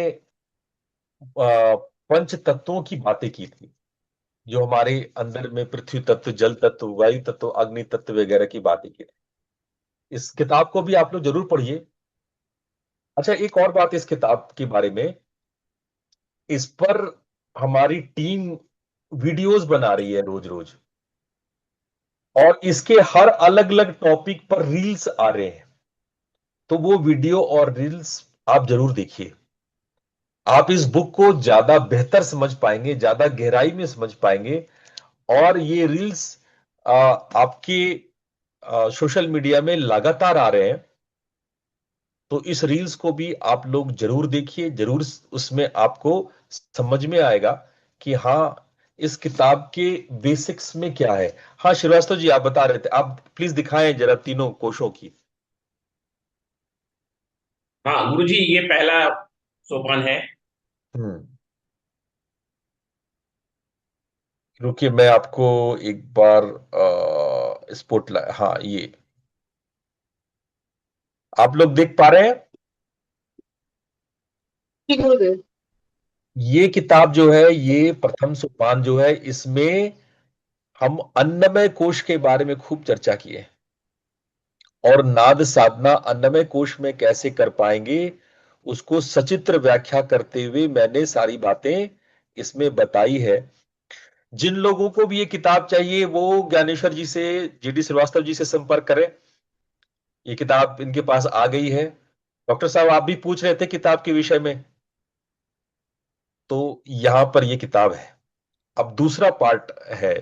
पंच तत्वों की बातें की थी, जो हमारे अंदर में पृथ्वी तत्व, जल तत्व, वायु तत्व, अग्नि तत्व वगैरह की बातें की थी। इस किताब को भी आप लोग जरूर पढ़िए। अच्छा, एक और बात इस किताब के बारे में, इस पर हमारी टीम वीडियोस बना रही है रोज रोज, और इसके हर अलग अलग टॉपिक पर रील्स आ रहे हैं। तो वो वीडियो और रील्स आप जरूर देखिए। आप इस बुक को ज्यादा बेहतर समझ पाएंगे, ज्यादा गहराई में समझ पाएंगे। और ये रील्स आपके सोशल मीडिया में लगातार आ रहे हैं, तो इस रील्स को भी आप लोग जरूर देखिए, जरूर उसमें आपको समझ में आएगा कि हाँ, इस किताब के बेसिक्स में क्या है। हाँ श्रीवास्तव जी, आप बता रहे थे, आप प्लीज दिखाएं जरा तीनों कोशों की।
हाँ गुरु जी, ये पहला सोपान है।
हम्म। रुकिए, मैं आपको एक बार स्पॉटलाइट, हाँ ये आप लोग देख पा रहे हैं?
जी गुरु जी।
ये किताब जो है, ये प्रथम सोपान जो है, इसमें हम अन्नमय कोश के बारे में खूब चर्चा की है, और नाद साधना अन्नमय कोश में कैसे कर पाएंगे, उसको सचित्र व्याख्या करते हुए मैंने सारी बातें इसमें बताई है। जिन लोगों को भी ये किताब चाहिए वो ज्ञानेश्वर जी से, जीडी श्रीवास्तव जी से संपर्क करें। ये किताब इनके पास आ गई है। डॉक्टर साहब, आप भी पूछ रहे थे किताब के विषय में, तो यहां पर ये किताब है। अब दूसरा पार्ट है,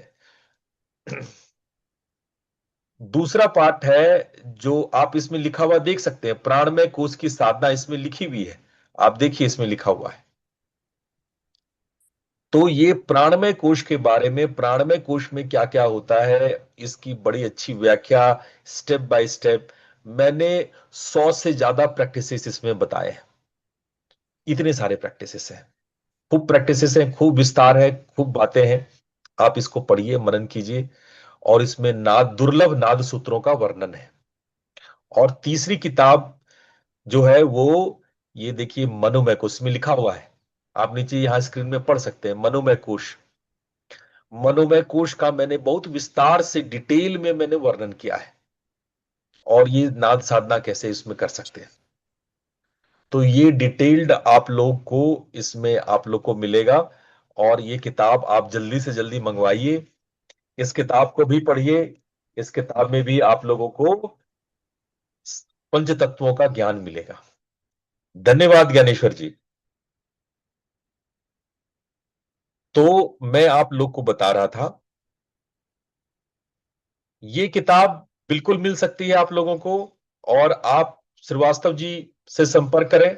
दूसरा पार्ट है जो आप इसमें लिखा हुआ देख सकते हैं, प्राणमय कोश की साधना इसमें लिखी हुई है। आप देखिए, इसमें लिखा हुआ है। तो ये प्राणमय कोश के बारे में, प्राणमय कोश में क्या क्या होता है, इसकी बड़ी अच्छी व्याख्या स्टेप बाय स्टेप मैंने 100 से ज्यादा प्रैक्टिसेस इसमें बताए हैं। इतने सारे प्रैक्टिसेस हैं, खूब प्रैक्टिसेस हैं, खूब विस्तार है, खूब बातें हैं। आप इसको पढ़िए, मनन कीजिए। और इसमें नाद, दुर्लभ नाद सूत्रों का वर्णन है। और तीसरी किताब जो है वो, ये देखिए, मनोमय कोश में लिखा हुआ है। आप नीचे यहां स्क्रीन में पढ़ सकते हैं, मनोमय कोश। मनोमय कोश का मैंने बहुत विस्तार से, डिटेल में मैंने वर्णन किया है, और ये नाद साधना कैसे इसमें कर सकते हैं। तो ये डिटेल्ड आप लोग को इसमें आप लोग को मिलेगा। और ये किताब आप जल्दी से जल्दी मंगवाइए, इस किताब को भी पढ़िए। इस किताब में भी आप लोगों को पंच तत्वों का ज्ञान मिलेगा। धन्यवाद ज्ञानेश्वर जी। तो मैं आप लोग को बता रहा था, ये किताब बिल्कुल मिल सकती है आप लोगों को, और आप श्रीवास्तव जी से संपर्क करें।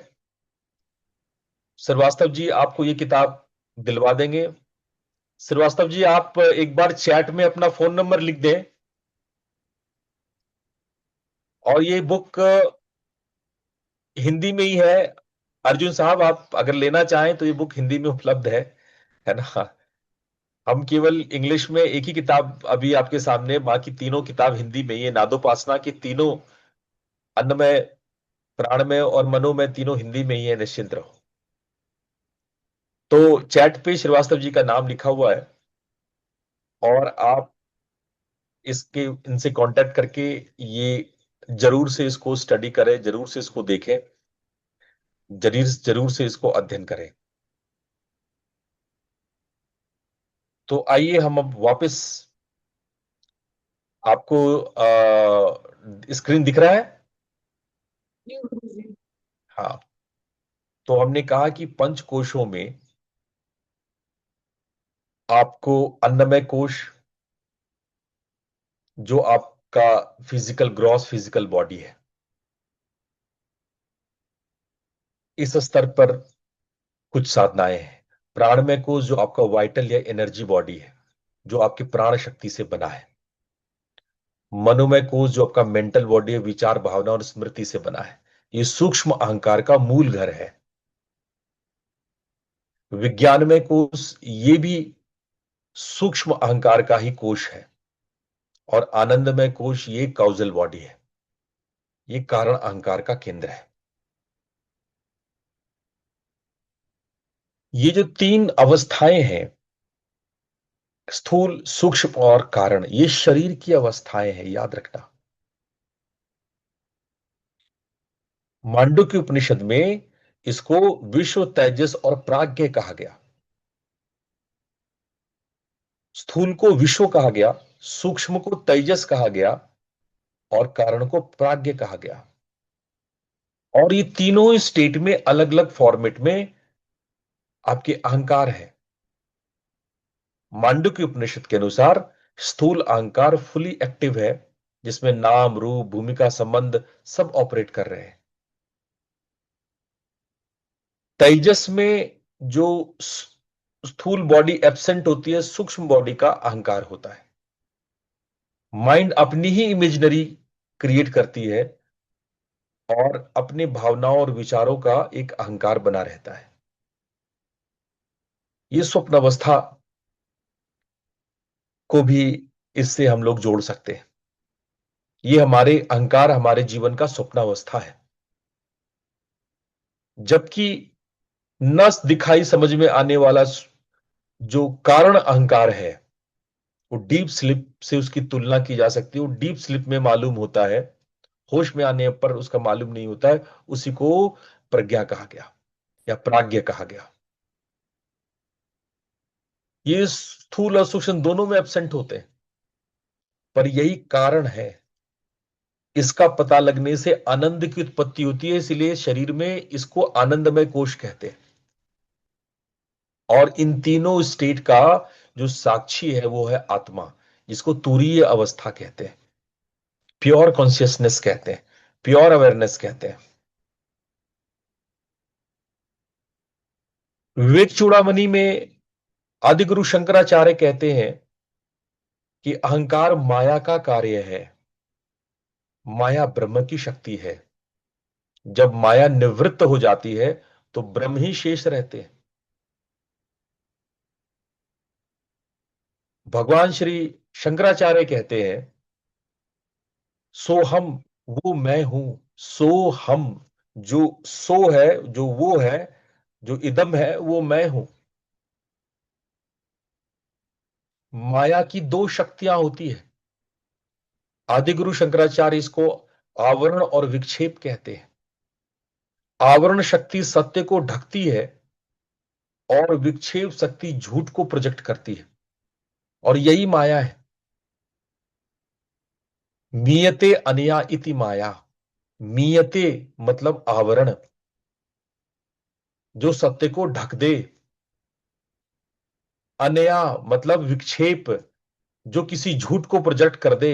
श्रीवास्तव जी आपको ये किताब दिलवा देंगे। श्रीवास्तव जी, आप एक बार चैट में अपना फोन नंबर लिख दें। और ये बुक हिंदी में ही है। अर्जुन साहब, आप अगर लेना चाहें तो ये बुक हिंदी में उपलब्ध है ना? हम केवल इंग्लिश में एक ही किताब अभी आपके सामने, बाकी तीनों किताब हिंदी में ही है। नादोपासना की तीनों, अन्नमय, प्राणमय और मनोमय, तीनों हिंदी में ही है, निश्चिंत रहो। तो चैट पे श्रीवास्तव जी का नाम लिखा हुआ है, और आप इसके इनसे कांटेक्ट करके ये जरूर से इसको स्टडी करें, जरूर से इसको देखें, जरूर जरूर से इसको अध्ययन करें। तो आइए हम अब वापस, आपको स्क्रीन दिख रहा है? हाँ। तो हमने कहा कि पंच कोशों में आपको अन्नमय कोश, जो आपका फिजिकल ग्रॉस फिजिकल बॉडी है, इस स्तर पर कुछ साधनाएं हैं। प्राणमय कोश जो आपका वाइटल या एनर्जी बॉडी है, जो आपकी प्राण शक्ति से बना है। मनोमय कोश जो आपका मेंटल बॉडी है, विचार भावना और स्मृति से बना है। ये सूक्ष्म अहंकार का मूल घर है। विज्ञानमय कोश ये भी सूक्ष्म अहंकार का ही कोश है। और आनंदमय कोश ये काउजल बॉडी है, ये कारण अहंकार का केंद्र है। ये जो तीन अवस्थाएं हैं, स्थूल सूक्ष्म और कारण, ये शरीर की अवस्थाएं हैं, याद रखना। मांडुक्य उपनिषद में इसको विश्व, तेजस और प्राज्ञ कहा गया। स्थूल को विश्व कहा गया, सूक्ष्म को तेजस कहा गया और कारण को प्राज्ञ कहा गया। और ये तीनों स्टेट में अलग अलग फॉर्मेट में आपके अहंकार है। मांडुक्य उपनिषद के अनुसार स्थूल अहंकार फुली एक्टिव है, जिसमें नाम रूप भूमिका संबंध सब ऑपरेट कर रहे हैं। तेजस में जो स्थूल बॉडी एब्सेंट होती है, सूक्ष्म बॉडी का अहंकार होता है। माइंड अपनी ही इमेजिनरी क्रिएट करती है और अपने भावनाओं और विचारों का एक अहंकार बना रहता है। ये स्वप्न अवस्था को भी इससे हम लोग जोड़ सकते हैं। ये हमारे अहंकार हमारे जीवन का स्वप्न अवस्था है। जबकि न दिखाई समझ में आने वाला जो कारण अहंकार है, वो डीप स्लीप से उसकी तुलना की जा सकती है। वो डीप स्लीप में मालूम होता है, होश में आने पर उसका मालूम नहीं होता है। उसी को प्रज्ञा कहा गया या प्राज्ञ कहा गया। ये स्थूल और सूक्ष्म दोनों में एब्सेंट होते हैं, पर यही कारण है। इसका पता लगने से आनंद की उत्पत्ति होती है, इसलिए शरीर में इसको आनंदमय कोश कहते हैं। और इन तीनों स्टेट का जो साक्षी है वो है आत्मा, जिसको तुरीय अवस्था कहते हैं, प्योर कॉन्शियसनेस कहते हैं, प्योर अवेयरनेस कहते हैं। विवेक चूड़ामणि में आदिगुरु शंकराचार्य कहते हैं कि अहंकार माया का कार्य है, माया ब्रह्म की शक्ति है। जब माया निवृत्त हो जाती है तो ब्रह्म ही शेष रहते हैं। भगवान श्री शंकराचार्य कहते हैं, सो हम वो मैं हूं, सो हम, जो सो है, जो वो है, जो इदम है, वो मैं हूं। माया की दो शक्तियां होती है। आदिगुरु शंकराचार्य इसको आवरण और विक्षेप कहते हैं। आवरण शक्ति सत्य को ढकती है और विक्षेप शक्ति झूठ को प्रोजेक्ट करती है, और यही माया है। मीयते अनया इति माया। मीयते मतलब आवरण, जो सत्य को ढक दे। अनया मतलब विक्षेप, जो किसी झूठ को प्रोजेक्ट कर दे।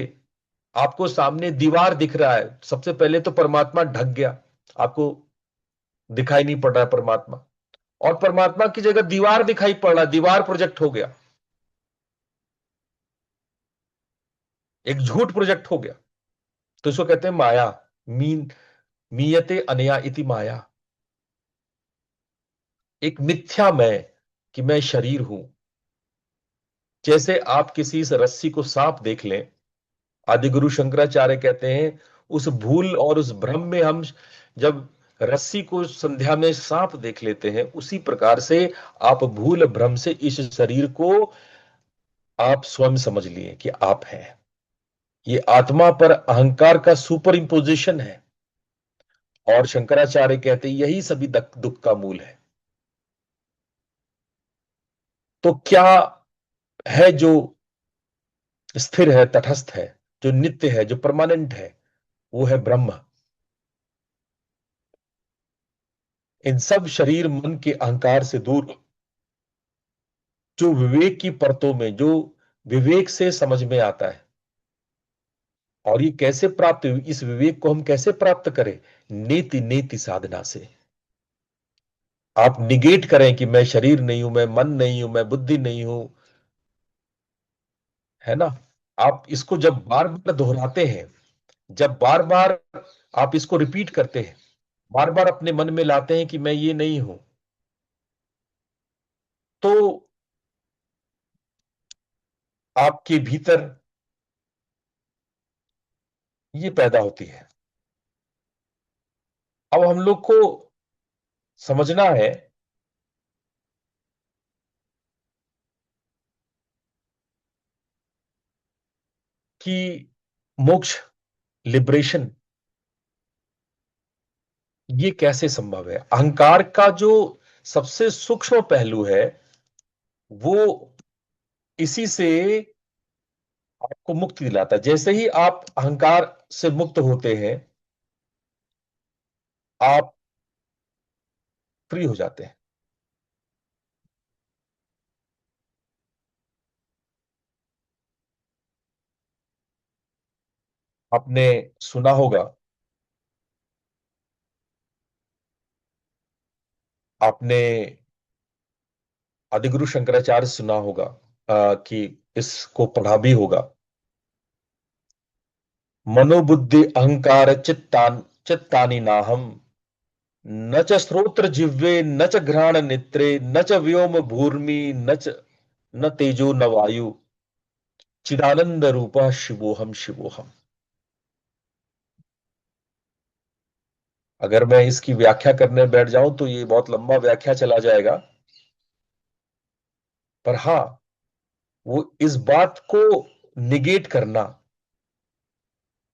आपको सामने दीवार दिख रहा है, सबसे पहले तो परमात्मा ढक गया, आपको दिखाई नहीं पड़ रहा है परमात्मा, और परमात्मा की जगह दीवार दिखाई पड़ रहा है, दीवार प्रोजेक्ट हो गया, एक झूठ प्रोजेक्ट हो गया। तो इसको कहते हैं माया। मीन मीयते अनया इति माया। एक मिथ्या मैं, कि मैं शरीर हूं। जैसे आप किसी इस रस्सी को सांप देख लें, आदिगुरु शंकराचार्य कहते हैं, उस भूल और उस भ्रम में हम जब रस्सी को संध्या में सांप देख लेते हैं, उसी प्रकार से आप भूल भ्रम से इस शरीर को आप स्वयं समझ लिए कि आप हैं। ये आत्मा पर अहंकार का सुपर इंपोजिशन है। और शंकराचार्य कहते हैं यही सभी दुख का मूल है। तो क्या है जो स्थिर है, तटस्थ है, जो नित्य है, जो परमानेंट है, वो है ब्रह्म। इन सब शरीर मन के अहंकार से दूर, जो विवेक की परतों में, जो विवेक से समझ में आता है। और ये कैसे प्राप्त हुई, इस विवेक को हम कैसे प्राप्त करें? नेति नेति साधना से। आप निगेट करें कि मैं शरीर नहीं हूं, मैं मन नहीं हूं, मैं बुद्धि नहीं हूं, है ना। आप इसको जब बार बार दोहराते हैं, जब बार बार आप इसको रिपीट करते हैं, बार बार अपने मन में लाते हैं कि मैं ये नहीं हूं, तो आपके भीतर ये पैदा होती है। अब हम लोग को समझना है कि मोक्ष, लिबरेशन, ये कैसे संभव है। अहंकार का जो सबसे सूक्ष्म पहलू है, वो इसी से आपको मुक्ति दिलाता है। जैसे ही आप अहंकार से मुक्त होते हैं, आप फ्री हो जाते हैं। आपने सुना होगा, आपने आदिगुरु शंकराचार्य सुना होगा, कि इसको पढ़ा भी होगा। मनोबुद्धि अहंकार चित्तान चित्तानि नाहम, न च श्रोत्र जिह्वे न च घ्राण नेत्रे न च व्योम भूर्मि न तेजो न वायु, चिदानंद रूपा शिवोहम शिवोहम। अगर मैं इसकी व्याख्या करने बैठ जाऊं तो ये बहुत लंबा व्याख्या चला जाएगा। पर हां, वो इस बात को निगेट करना,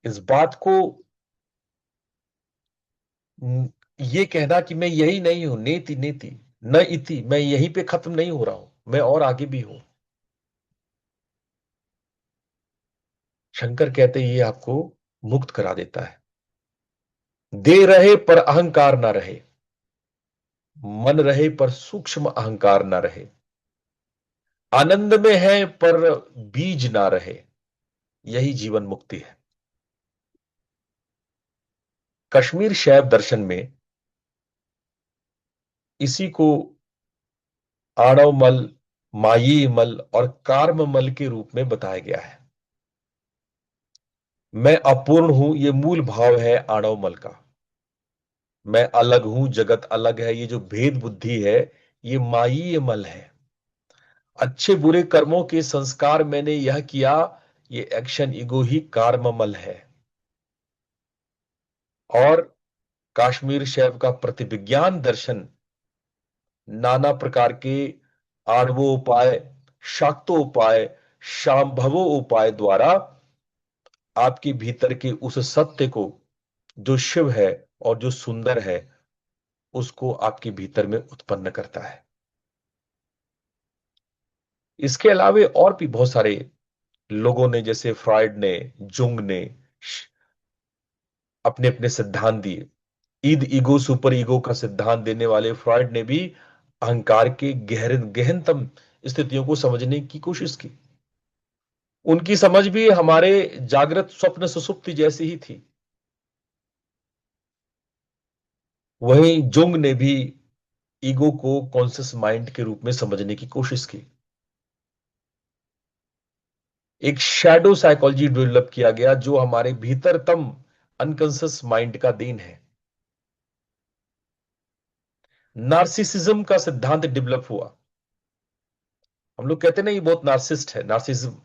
इस बात को ये कहना कि मैं यही नहीं हूं, नेति नेति न इति, मैं यहीं पे खत्म नहीं हो रहा हूं, मैं और आगे भी हूं। शंकर कहते ये आपको मुक्त करा देता है। दे रहे पर अहंकार ना रहे, मन रहे पर सूक्ष्म अहंकार ना रहे, आनंद में है पर बीज ना रहे, यही जीवन मुक्ति है। कश्मीर शैव दर्शन में इसी को आणव मल, मायी मल और कार्म मल के रूप में बताया गया है। मैं अपूर्ण हूं, ये मूल भाव है आणव मल का। मैं अलग हूं, जगत अलग है, ये जो भेद बुद्धि है, ये मायी मल है। अच्छे बुरे कर्मों के संस्कार मैंने यह किया, ये एक्शन ईगो ही कार्ममल है। और काश्मीर शैव का प्रतिविज्ञान दर्शन नाना प्रकार के आणवोपाय, शाक्तोपाय, शांभवोपाय द्वारा आपके भीतर के उस सत्य को, जो शिव है और जो सुंदर है, उसको आपके भीतर में उत्पन्न करता है। इसके अलावे और भी बहुत सारे लोगों ने, जैसे फ्रायड ने, जुंग ने अपने अपने सिद्धांत दिए। ईद ईगो सुपर ईगो का सिद्धांत देने वाले फ्रॉयड ने भी अहंकार के गहनतम स्थितियों को समझने की कोशिश की। उनकी समझ भी हमारे जागृत स्वप्न सुसुप्ति जैसी ही थी। वहीं जुंग ने भी ईगो को कॉन्शियस माइंड के रूप में समझने की कोशिश की। एक शैडो साइकोलॉजी डेवलप किया गया, जो हमारे भीतरतम अनकॉन्शियस माइंड का देन है। नार्सिसिज्म का सिद्धांत डेवलप हुआ। हम लोग कहते हैं ना, ये बहुत नार्सिस्ट है, नार्सिसिज्म।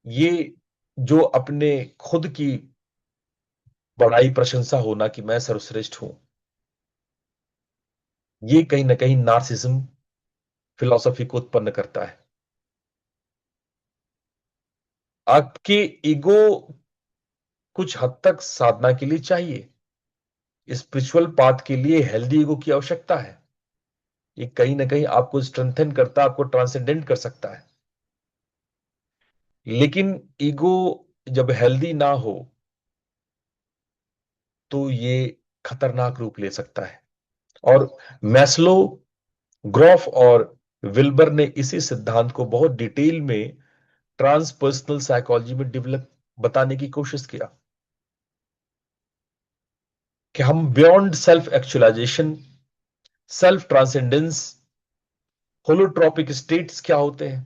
ये जो अपने खुद की बड़ाई, प्रशंसा होना कि मैं सर्वश्रेष्ठ हूं, ये कहीं ना कहीं नार्सिज्म फिलॉसफी को उत्पन्न करता है। आपके ईगो कुछ हद तक साधना के लिए चाहिए। स्पिरिचुअल पाथ के लिए हेल्दी ईगो की आवश्यकता है। ये कहीं ना कहीं आपको स्ट्रेंथन करता है, आपको ट्रांसेंडेंट कर सकता है। लेकिन ईगो जब हेल्दी ना हो तो ये खतरनाक रूप ले सकता है। और मैस्लो, ग्रॉफ और विल्बर ने इसी सिद्धांत को बहुत डिटेल में ट्रांसपर्सनल साइकोलॉजी में डेवलप बताने की कोशिश किया कि हम beyond self actualization, self transcendence, holotropic states क्या होते हैं,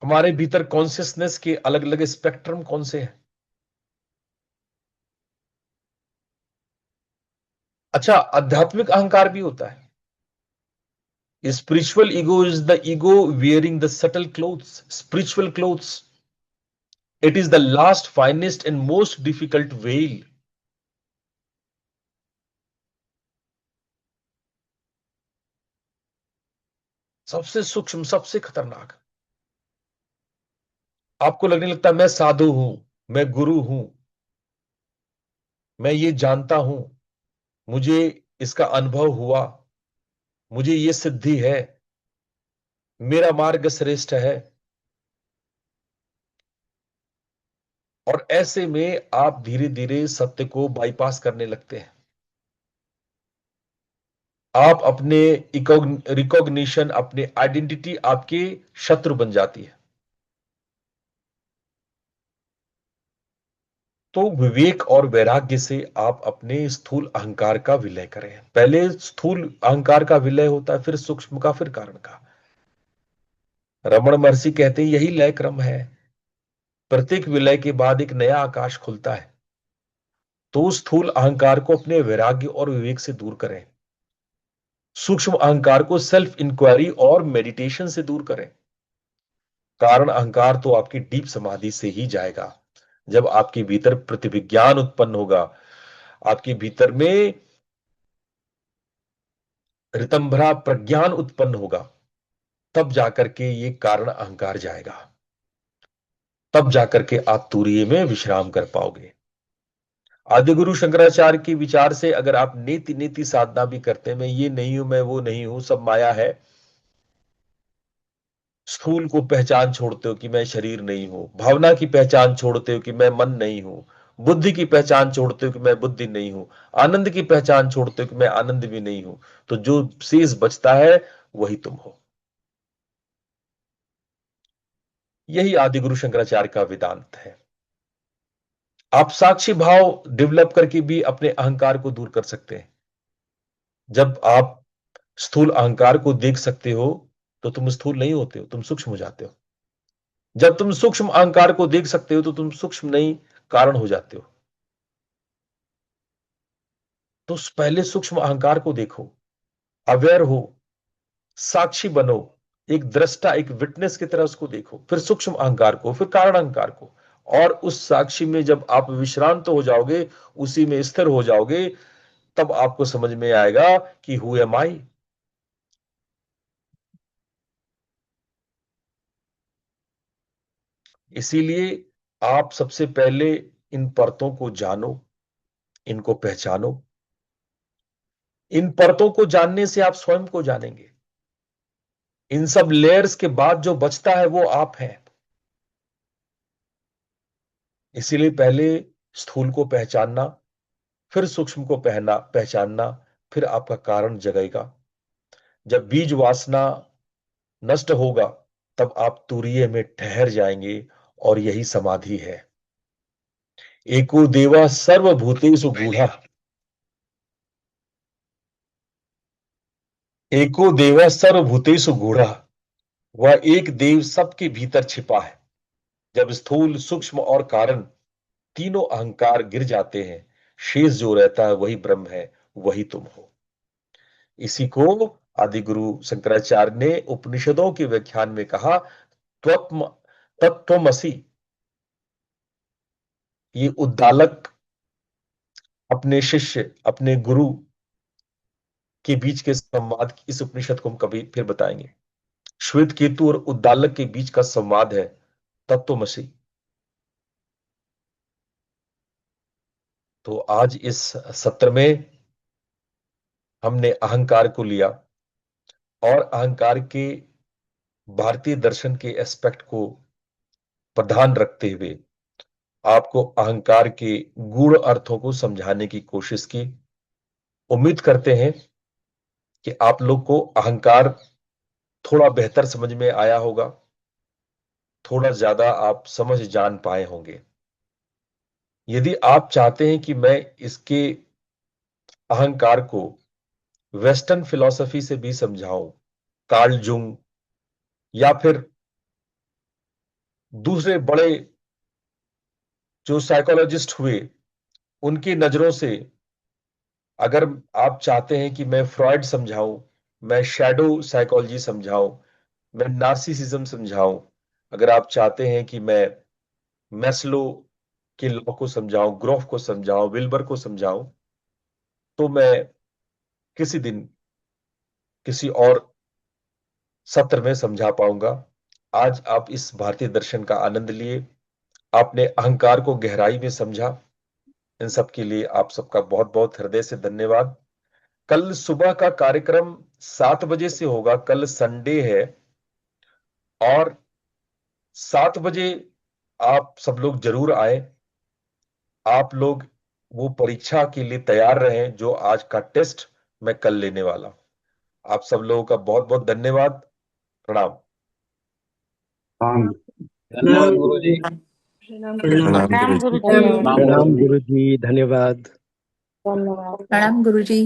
हमारे भीतर कॉन्शियसनेस के अलग अलग स्पेक्ट्रम कौन से हैं। अच्छा, आध्यात्मिक अहंकार भी होता है। Spiritual ego is the ego wearing the subtle clothes, spiritual clothes. It is the last finest and most difficult well. सबसे सूक्ष्म, सबसे खतरनाक। आपको लगने लगता है मैं साधु हूं, मैं गुरु हूं, मैं ये जानता हूं, मुझे इसका अनुभव हुआ, मुझे ये सिद्धि है, मेरा मार्ग श्रेष्ठ है। और ऐसे में आप धीरे धीरे सत्य को बाईपास करने लगते हैं। आप अपने रिकॉग्निशन, अपने आइडेंटिटी आपके शत्रु बन जाती है। तो विवेक और वैराग्य से आप अपने स्थूल अहंकार का विलय करें। पहले स्थूल अहंकार का विलय होता है, फिर सूक्ष्म का, फिर कारण का। रमण महर्षि कहते हैं यही लय क्रम है। प्रत्येक विलय के बाद एक नया आकाश खुलता है। तो स्थूल अहंकार को अपने वैराग्य और विवेक से दूर करें, सूक्ष्म अहंकार को सेल्फ इंक्वायरी और मेडिटेशन से दूर करें। कारण अहंकार तो आपकी डीप समाधि से ही जाएगा, जब आपके भीतर प्रतिविज्ञान उत्पन्न होगा, आपके भीतर में ऋतंभरा प्रज्ञान उत्पन्न होगा, तब जाकर के ये कारण अहंकार जाएगा। तब जाकर के आप तुरीय में विश्राम कर पाओगे। आदिगुरु शंकराचार्य के विचार से अगर आप नीति नीति साधना भी करते हैं, मैं ये नहीं हूं, मैं वो नहीं हूं, सब माया है, स्थूल को पहचान छोड़ते हो कि मैं शरीर नहीं हूं, भावना की पहचान छोड़ते हो कि मैं मन नहीं हूं, बुद्धि की पहचान छोड़ते हो कि मैं बुद्धि नहीं हूं, आनंद की पहचान छोड़ते हो कि मैं आनंद भी नहीं हूं, तो जो शेष बचता है वही तुम हो। यही आदिगुरु शंकराचार्य का वेदांत है। आप साक्षी भाव डेवलप करके भी अपने अहंकार को दूर कर सकते हैं। जब आप स्थूल अहंकार को देख सकते हो तो तुम स्थूल नहीं होते हो, तुम सूक्ष्म हो जाते हो। जब तुम सूक्ष्म अहंकार को देख सकते हो तो तुम सूक्ष्म नहीं, कारण हो जाते हो। तो पहले सूक्ष्म अहंकार को देखो, अवेयर हो, साक्षी बनो, एक दृष्टा, एक विटनेस की तरह उसको देखो, फिर सूक्ष्म अहंकार को, फिर कारण अहंकार को। और उस साक्षी में जब आप विश्रांत तो हो जाओगे, उसी में स्थिर हो जाओगे, तब आपको समझ में आएगा कि हु एम आई। इसीलिए आप सबसे पहले इन परतों को जानो, इनको पहचानो। इन परतों को जानने से आप स्वयं को जानेंगे। इन सब लेयर्स के बाद जो बचता है वो आप हैं। इसीलिए पहले स्थूल को पहचानना, फिर सूक्ष्म को पहचानना, फिर आपका कारण जगेगा। जब बीज वासना नष्ट होगा तब आप तुरीय में ठहर जाएंगे, और यही समाधि है। एको देवा सर्वभूतेषु गूढ़ा, एको देवा सर्वभूतेषु गूढ़ा। वह एक देव सबके भीतर छिपा है। जब स्थूल, सूक्ष्म और कारण तीनों अहंकार गिर जाते हैं, शेष जो रहता है वही ब्रह्म है, वही तुम हो। इसी को आदिगुरु शंकराचार्य ने उपनिषदों के व्याख्यान में कहा, त्वत्म तत्त्वमसि। ये उद्दालक अपने शिष्य, अपने गुरु के बीच के संवाद, इस उपनिषद को हम कभी फिर बताएंगे। श्वेत केतु और उद्दालक के बीच का संवाद है तत्वमसि। तो आज इस सत्र में हमने अहंकार को लिया और अहंकार के भारतीय दर्शन के एस्पेक्ट को प्रधान रखते हुए आपको अहंकार के गूढ़ अर्थों को समझाने की कोशिश की। उम्मीद करते हैं कि आप लोग को अहंकार थोड़ा बेहतर समझ में आया होगा, थोड़ा ज्यादा आप समझ जान पाए होंगे। यदि आप चाहते हैं कि मैं इसके अहंकार को वेस्टर्न फिलॉसफी से भी समझाऊं, कार्ल जुंग या फिर दूसरे बड़े जो साइकोलॉजिस्ट हुए उनकी नजरों से, अगर आप चाहते हैं कि मैं फ्रॉइड समझाऊं, मैं शैडो साइकोलॉजी समझाऊं, मैं नार्सिसिज्म समझाऊं, अगर आप चाहते हैं कि मैं मैस्लो के लॉ को समझाऊं, ग्रोफ को समझाऊं, विल्बर को समझाऊं, तो मैं किसी दिन किसी और सत्र में समझा पाऊंगा। आज आप इस भारतीय दर्शन का आनंद लिए, आपने अहंकार को गहराई में समझा। इन सब के लिए आप सबका बहुत बहुत हृदय से धन्यवाद। कल सुबह का कार्यक्रम 7 बजे से होगा, कल संडे है, और 7 बजे आप सब लोग जरूर आए। आप लोग वो परीक्षा के लिए तैयार रहें जो आज का टेस्ट मैं कल लेने वाला हूं। आप सब लोगों का बहुत बहुत धन्यवाद। प्रणाम।
हाँ,
धन्यवाद गुरुजी।
प्रणाम
प्रणाम
गुरु जी।
गुरुजी।
प्रणाम गुरु जी, धन्यवाद।
प्रणाम गुरुजी।